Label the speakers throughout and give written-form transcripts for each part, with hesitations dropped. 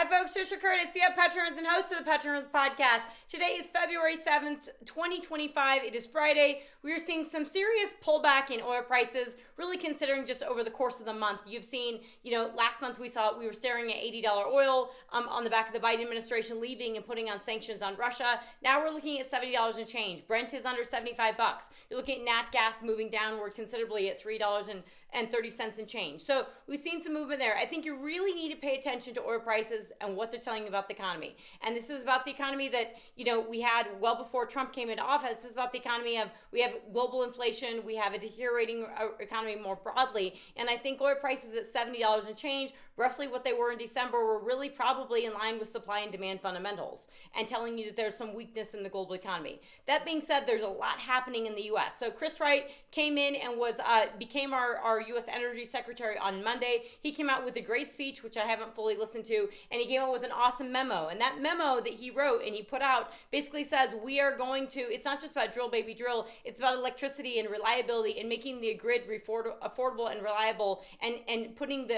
Speaker 1: Hi folks, Trisha Curtis, CF Petroners and host of the Petroners podcast. Today is February 7th, 2025. It is Friday. We are seeing some serious pullback in oil prices, really considering just over the course of the month. You've seen, last month we were staring at $80 oil on the back of the Biden administration leaving and putting on sanctions on Russia. Now we're looking at $70 and change. Brent is under 75 bucks. You're looking at nat gas moving downward considerably at $3.30 and change. So we've seen some movement there. I think you really need to pay attention to oil prices and what they're telling you about the economy. And this is about the economy that, we had well before Trump came into office. This is about the economy of, we have global inflation, we have a deteriorating economy more broadly. And I think oil prices at $70 and change, roughly what they were in December, were really probably in line with supply and demand fundamentals and telling you that there's some weakness in the global economy. That being said, there's a lot happening in the U.S. So Chris Wright came in and became our U.S. Energy Secretary on Monday. He came out with a great speech, which I haven't fully listened to, and he came out with an awesome memo. And that memo that he wrote and he put out basically says we are going to, it's not just about drill baby drill, it's about electricity and reliability and making the grid affordable and reliable and putting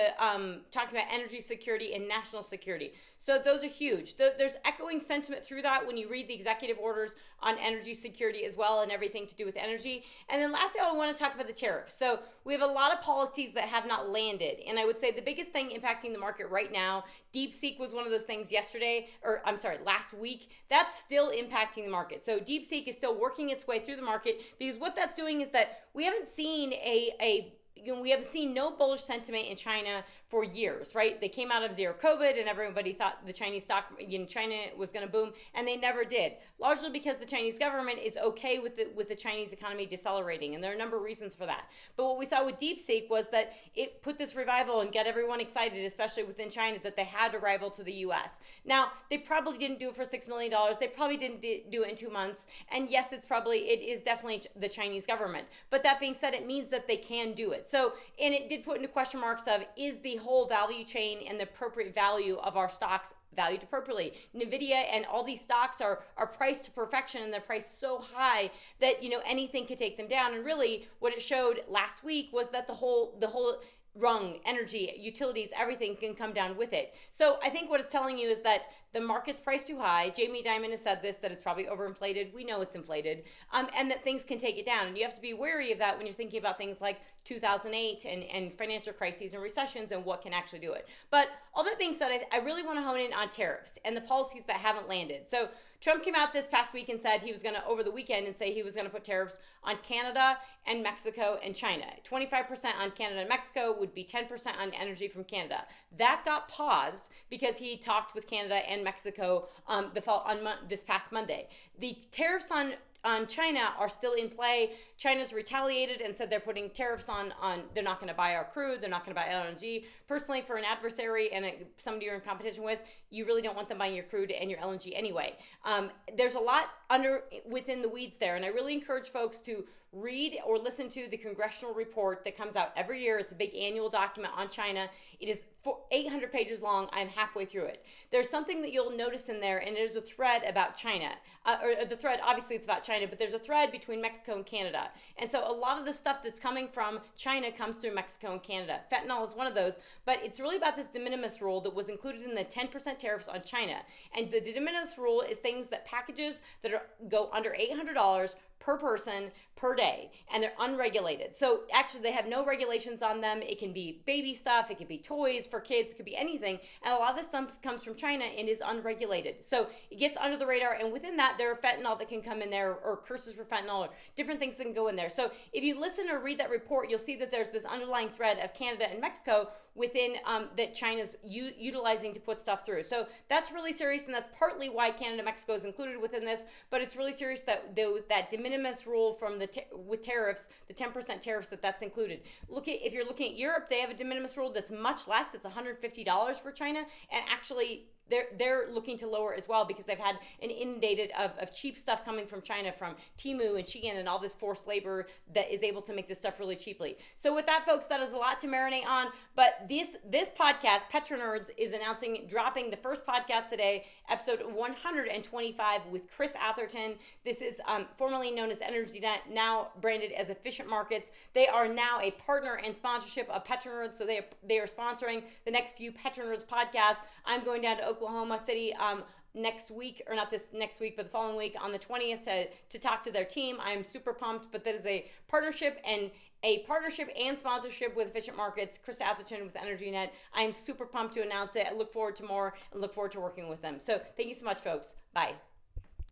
Speaker 1: talking about energy security and national security. So those are huge. There's echoing sentiment through that when you read the executive orders on energy security as well and everything to do with energy. And then lastly, I want to talk about the tariffs. So we have a lot of policies that have not landed. And I would say the biggest thing impacting the market right now, DeepSeek was one of those things last week. That's still impacting the market. So DeepSeek is still working its way through the market because what that's doing is that we haven't seen we have seen no bullish sentiment in China for years, right? They came out of zero COVID and everybody thought the Chinese stock in China was going to boom, and they never did, largely because the Chinese government is okay with the Chinese economy decelerating, and there are a number of reasons for that. But what we saw with DeepSeek was that it put this revival and got everyone excited, especially within China, that they had a rival to the U.S. Now, they probably didn't do it for $6 million. They probably didn't do it in 2 months, and yes, it is definitely the Chinese government. But that being said, it means that they can do it. So, and it did put into question marks of, is the whole value chain and the appropriate value of our stocks valued appropriately? NVIDIA and all these stocks are priced to perfection, and they're priced so high that, anything could take them down. And really what it showed last week was that the whole rung, energy, utilities, everything can come down with it. So I think what it's telling you is that the market's priced too high. Jamie Dimon has said this, that it's probably overinflated. We know it's inflated, and that things can take it down. And you have to be wary of that when you're thinking about things like 2008 and financial crises and recessions and what can actually do it. But all that being said, I really want to hone in on tariffs and the policies that haven't landed. So Trump came out this past week and said he was going to, over the weekend, and say he was going to put tariffs on Canada and Mexico and China. 25% on Canada and Mexico would be 10% on energy from Canada. That got paused because he talked with Canada and Mexico this past Monday. The tariffs on China are still in play. China's retaliated and said they're putting tariffs on they're not going to buy our crude, they're not going to buy LNG. Personally, for an adversary and somebody you're in competition with, you really don't want them buying your crude and your LNG anyway. There's a lot within the weeds there, and I really encourage folks to read or listen to the congressional report that comes out every year. It's a big annual document on China. It is 800 pages long. I'm halfway through it. There's something that you'll notice in there, and there's a thread about China. The thread, obviously it's about China, but there's a thread between Mexico and Canada. And so a lot of the stuff that's coming from China comes through Mexico and Canada. Fentanyl is one of those, but it's really about this de minimis rule that was included in the 10% tariffs on China. And the de minimis rule is things that packages that go under $800 per person per day, and they're unregulated. So actually they have no regulations on them. It can be baby stuff, it could be toys for kids, it could be anything, and a lot of this stuff comes from China and is unregulated. So it gets under the radar, and within that there are fentanyl that can come in there, or curses for fentanyl, or different things that can go in there. So if you listen or read that report, you'll see that there's this underlying thread of Canada and Mexico within that China's utilizing to put stuff through. So that's really serious, and that's partly why Canada and Mexico is included within this, but it's really serious that that de minimis rule from with tariffs, the 10% tariffs, that's included. If you're looking at Europe, they have a de minimis rule that's much less. It's $150 for China, and actually they're looking to lower as well because they've had an inundated of cheap stuff coming from China, from Temu and Shein and all this forced labor that is able to make this stuff really cheaply. So with that, folks, that is a lot to marinate on. But this podcast, Petronerds, is dropping the first podcast today, episode 125 with Chris Atherton. This is formerly known known as EnergyNet, now branded as Efficient Markets. They are now a partner and sponsorship of Petronerds, so they are sponsoring the next few Petronerds podcasts. I'm going down to Oklahoma City next week, or not this next week, but the following week on the 20th to talk to their team. I'm super pumped, but that is a partnership and sponsorship with Efficient Markets, Chris Atherton with EnergyNet. I'm super pumped to announce it. I look forward to more and look forward to working with them. So thank you so much, folks. Bye.